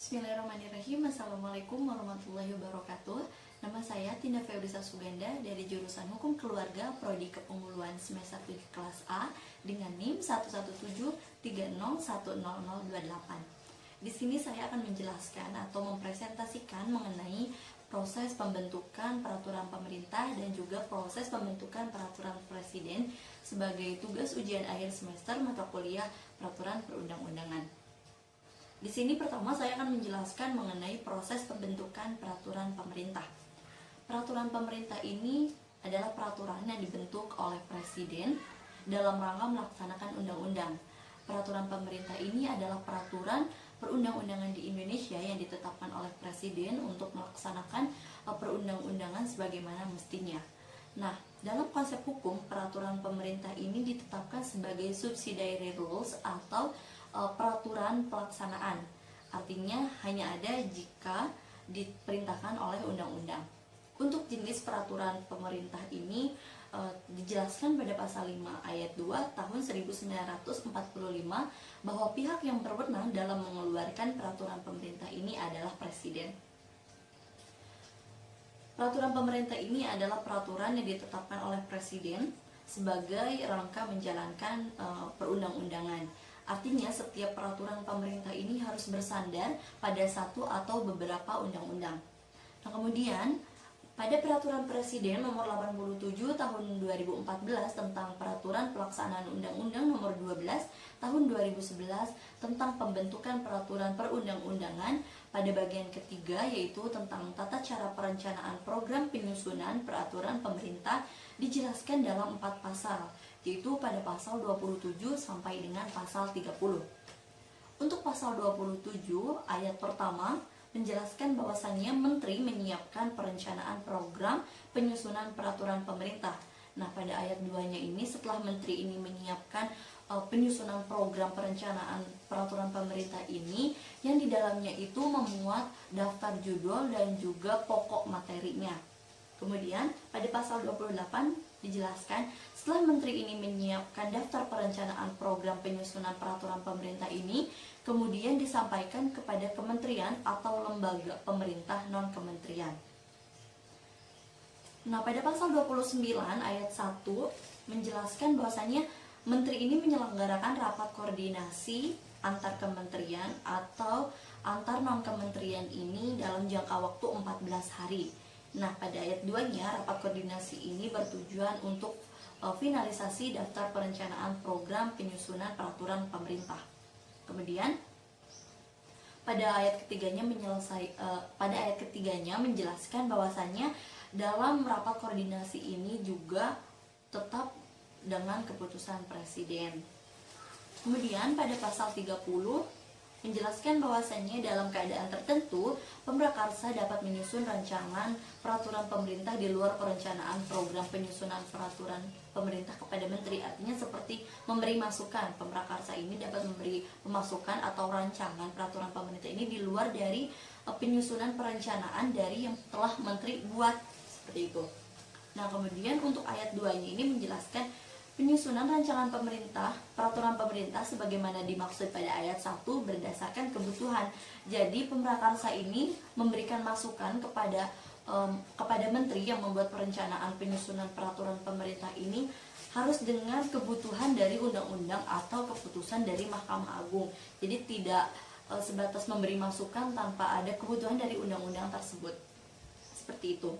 Bismillahirrahmanirrahim. Assalamualaikum warahmatullahi wabarakatuh. Nama saya Tinda Febrisa Suganda dari jurusan Hukum Keluarga Prodi Kepemuluan semester 7 kelas A dengan NIM 11730100028. Di sini saya akan menjelaskan atau mempresentasikan mengenai proses pembentukan peraturan pemerintah dan juga proses pembentukan peraturan presiden sebagai tugas ujian akhir semester mata kuliah peraturan perundang-undangan. Di sini pertama saya akan menjelaskan mengenai proses pembentukan peraturan pemerintah. Peraturan pemerintah ini adalah peraturan yang dibentuk oleh presiden dalam rangka melaksanakan undang-undang. Peraturan pemerintah ini adalah peraturan perundang-undangan di Indonesia yang ditetapkan oleh presiden untuk melaksanakan perundang-undangan sebagaimana mestinya. Nah, dalam konsep hukum, peraturan pemerintah ini ditetapkan sebagai subsidiary rules atau peraturan pelaksanaan. Artinya hanya ada jika diperintahkan oleh undang-undang. Untuk jenis peraturan pemerintah ini dijelaskan pada pasal 5 ayat 2 tahun 1945 bahwa pihak yang berwenang dalam mengeluarkan peraturan pemerintah ini adalah presiden. Peraturan pemerintah ini adalah peraturan yang ditetapkan oleh presiden sebagai rangka menjalankan perundang-undangan. Artinya setiap peraturan pemerintah ini harus bersandar pada satu atau beberapa undang-undang. Nah, kemudian pada peraturan presiden nomor 87 tahun 2014 tentang peraturan pelaksanaan undang-undang nomor 12 tahun 2011 tentang pembentukan peraturan perundang-undangan pada bagian ketiga, yaitu tentang tata cara perencanaan program penyusunan peraturan pemerintah, dijelaskan dalam 4 pasal, yaitu pada pasal 27 sampai dengan pasal 30. Untuk pasal 27 ayat pertama menjelaskan bahwasannya menteri menyiapkan perencanaan program penyusunan peraturan pemerintah. Nah, pada ayat 2-nya ini setelah menteri ini menyiapkan penyusunan program perencanaan peraturan pemerintah ini, yang di dalamnya itu memuat daftar judul dan juga pokok materinya. Kemudian pada pasal 28 dijelaskan setelah menteri ini menyiapkan daftar perencanaan program penyusunan peraturan pemerintah ini, kemudian disampaikan kepada kementerian atau lembaga pemerintah non-kementerian. Nah, pada pasal 29 ayat 1 menjelaskan bahwasanya menteri ini menyelenggarakan rapat koordinasi antar kementerian atau antar non-kementerian ini dalam jangka waktu 14 hari. Nah, pada ayat 2-nya, rapat koordinasi ini bertujuan untuk finalisasi daftar perencanaan program penyusunan peraturan pemerintah. Kemudian pada ayat ketiganya menjelaskan bahwasannya dalam rapat koordinasi ini juga tetap dengan keputusan presiden. Kemudian pada pasal 30 menjelaskan bahwasannya dalam keadaan tertentu pemrakarsa dapat menyusun rancangan peraturan pemerintah di luar perencanaan program penyusunan peraturan pemerintah kepada menteri. Artinya seperti memberi masukan, pemrakarsa ini dapat memberi masukan atau rancangan peraturan pemerintah ini di luar dari penyusunan perencanaan dari yang telah menteri buat, seperti itu. Nah, kemudian untuk ayat 2-nya ini menjelaskan penyusunan rancangan pemerintah, peraturan pemerintah sebagaimana dimaksud pada ayat 1 berdasarkan kebutuhan. Jadi pemrakarsa ini memberikan masukan kepada menteri yang membuat perencanaan penyusunan peraturan pemerintah ini harus dengan kebutuhan dari undang-undang atau keputusan dari Mahkamah Agung. Jadi tidak sebatas memberi masukan tanpa ada kebutuhan dari undang-undang tersebut. Seperti itu.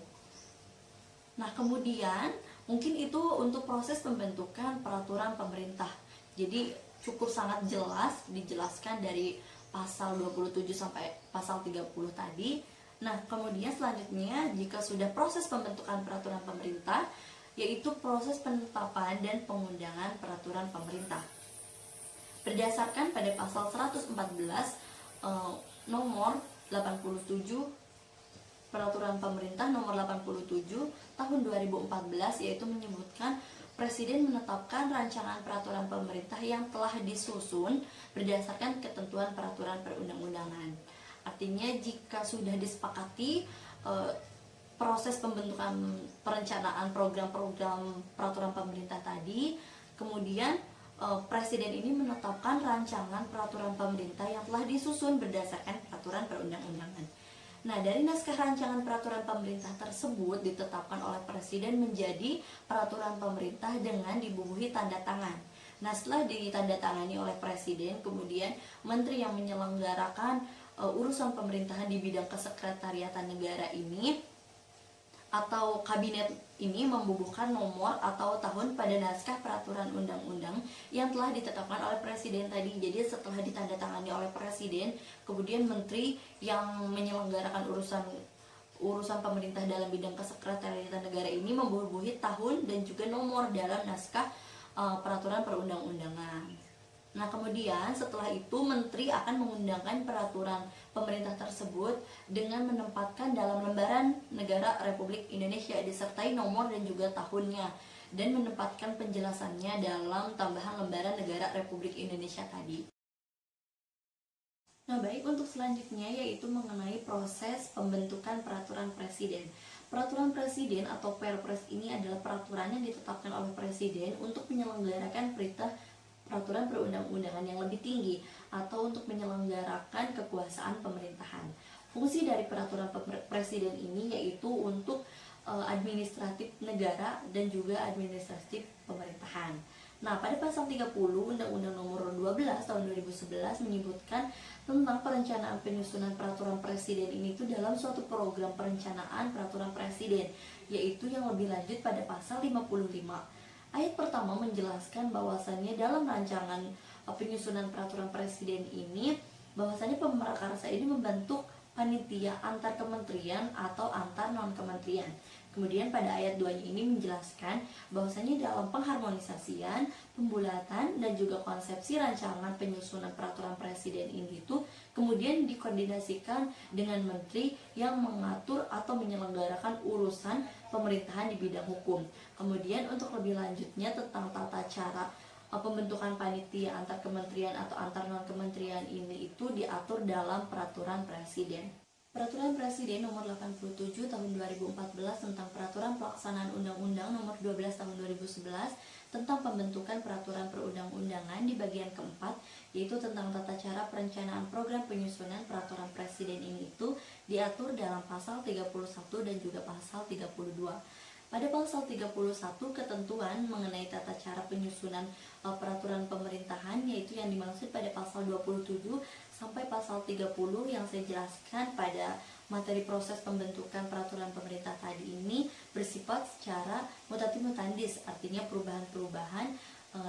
Nah, kemudian mungkin itu untuk proses pembentukan peraturan pemerintah. Jadi cukup sangat jelas dijelaskan dari pasal 27 sampai pasal 30 tadi. Nah, kemudian selanjutnya jika sudah proses pembentukan peraturan pemerintah, yaitu proses penetapan dan pengundangan peraturan pemerintah. Berdasarkan pada pasal 114 nomor 87 Peraturan Pemerintah nomor 87 tahun 2014, yaitu menyebutkan presiden menetapkan rancangan peraturan pemerintah yang telah disusun berdasarkan ketentuan peraturan perundang-undangan. Artinya jika sudah disepakati proses pembentukan perencanaan program-program peraturan pemerintah tadi, kemudian Presiden ini menetapkan rancangan peraturan pemerintah yang telah disusun berdasarkan peraturan perundang-undangan. Nah, dari naskah rancangan peraturan pemerintah tersebut ditetapkan oleh Presiden menjadi peraturan pemerintah dengan dibubuhi tanda tangan. Nah, setelah ditandatangani oleh Presiden, kemudian Menteri yang menyelenggarakan urusan pemerintahan di bidang kesekretariatan negara ini atau kabinet ini membubuhkan nomor atau tahun pada naskah peraturan undang-undang yang telah ditetapkan oleh Presiden tadi. Jadi setelah ditandatangani oleh Presiden, kemudian menteri yang menyelenggarakan urusan pemerintah dalam bidang kesekretariatan negara ini membubuhi tahun dan juga nomor dalam naskah peraturan perundang-undangan. Nah, kemudian setelah itu menteri akan mengundangkan peraturan pemerintah tersebut dengan menempatkan dalam lembaran negara Republik Indonesia disertai nomor dan juga tahunnya, dan menempatkan penjelasannya dalam tambahan lembaran negara Republik Indonesia tadi. Nah, baik, untuk selanjutnya yaitu mengenai proses pembentukan peraturan presiden. Peraturan presiden atau Perpres ini adalah peraturan yang ditetapkan oleh presiden untuk menyelenggarakan peraturan perundang-undangan yang lebih tinggi atau untuk menyelenggarakan kekuasaan pemerintahan. Fungsi dari peraturan presiden ini yaitu untuk administratif negara dan juga administratif pemerintahan. Nah, pada pasal 30 Undang-Undang Nomor 12 Tahun 2011 menyebutkan tentang perencanaan penyusunan peraturan presiden ini itu dalam suatu program perencanaan peraturan presiden, yaitu yang lebih lanjut pada pasal 55. Ayat pertama menjelaskan bahwasannya dalam rancangan penyusunan peraturan presiden ini, bahwasannya pemrakarsa ini membentuk panitia antar kementerian atau antar non-kementerian. Kemudian pada ayat 2-nya ini menjelaskan bahwasannya dalam pengharmonisasian, pembulatan, dan juga konsepsi rancangan penyusunan peraturan presiden ini itu kemudian dikoordinasikan dengan menteri yang mengatur atau menyelenggarakan urusan pemerintahan di bidang hukum. Kemudian untuk lebih lanjutnya tentang tata cara pembentukan panitia antar kementerian atau antar non-kementerian ini itu diatur dalam peraturan presiden. Peraturan Presiden Nomor 87 Tahun 2014 tentang Peraturan Pelaksanaan Undang-Undang Nomor 12 Tahun 2011 tentang pembentukan peraturan perundang-undangan di bagian keempat, yaitu tentang tata cara perencanaan program penyusunan peraturan presiden ini itu diatur dalam pasal 31 dan juga pasal 32. Pada pasal 31 ketentuan mengenai tata cara penyusunan peraturan pemerintahan, yaitu yang dimaksud pada pasal 27 sampai pasal 30 yang saya jelaskan pada materi proses pembentukan peraturan pemerintah tadi ini bersifat secara mutatis mutandis, artinya perubahan-perubahan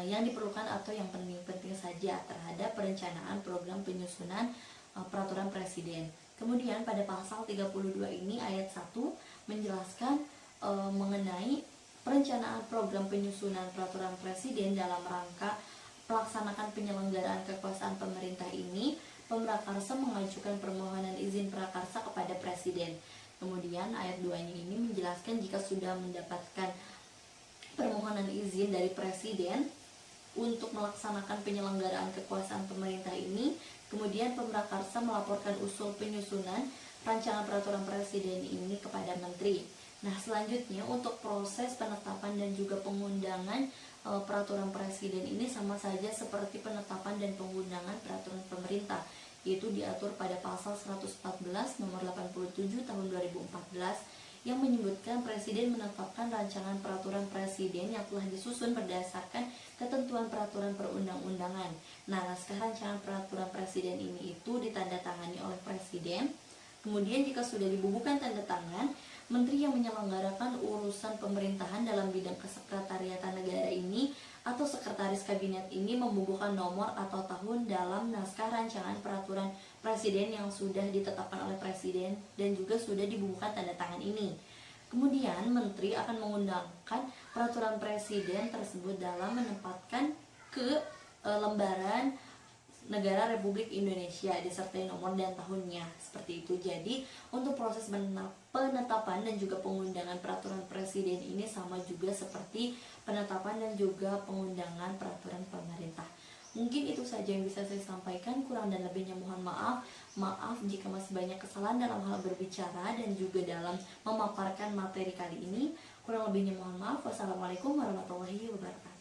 yang diperlukan atau yang penting-penting saja terhadap perencanaan program penyusunan peraturan presiden. Kemudian pada pasal 32 ini ayat 1 menjelaskan mengenai perencanaan program penyusunan peraturan presiden dalam rangka pelaksanakan penyelenggaraan kekuasaan pemerintah ini. Pemrakarsa mengajukan permohonan izin prakarsa kepada presiden. Kemudian ayat 2-nya ini menjelaskan jika sudah mendapatkan permohonan izin dari presiden untuk melaksanakan penyelenggaraan kekuasaan pemerintah ini, kemudian pemrakarsa melaporkan usul penyusunan rancangan peraturan presiden ini kepada menteri. Nah, selanjutnya untuk proses penetapan dan juga pengundangan peraturan presiden ini sama saja seperti penetapan dan pengundangan peraturan pemerintah, yaitu diatur pada pasal 114 nomor 87 tahun 2014 yang menyebutkan presiden menetapkan rancangan peraturan presiden yang telah disusun berdasarkan ketentuan peraturan perundang-undangan. Nah, naskah rancangan peraturan presiden ini itu ditandatangani oleh presiden. Kemudian jika sudah dibubuhkan tanda tangan, menteri yang menyelenggarakan urusan pemerintahan dalam bidang kesekretariatan negara ini atau sekretaris kabinet ini membubuhkan nomor atau tahun dalam naskah rancangan peraturan presiden yang sudah ditetapkan oleh presiden dan juga sudah dibubuhkan tanda tangan ini. Kemudian menteri akan mengundangkan peraturan presiden tersebut dalam menempatkan ke lembaran negara Republik Indonesia disertai nomor dan tahunnya, seperti itu. Jadi untuk proses penetapan dan juga pengundangan peraturan presiden ini sama juga seperti penetapan dan juga pengundangan peraturan pemerintah. Mungkin itu saja yang bisa saya sampaikan, kurang dan lebihnya mohon maaf. Maaf jika masih banyak kesalahan dalam hal berbicara dan juga dalam memaparkan materi kali ini. Kurang lebihnya mohon maaf. Wassalamualaikum warahmatullahi wabarakatuh.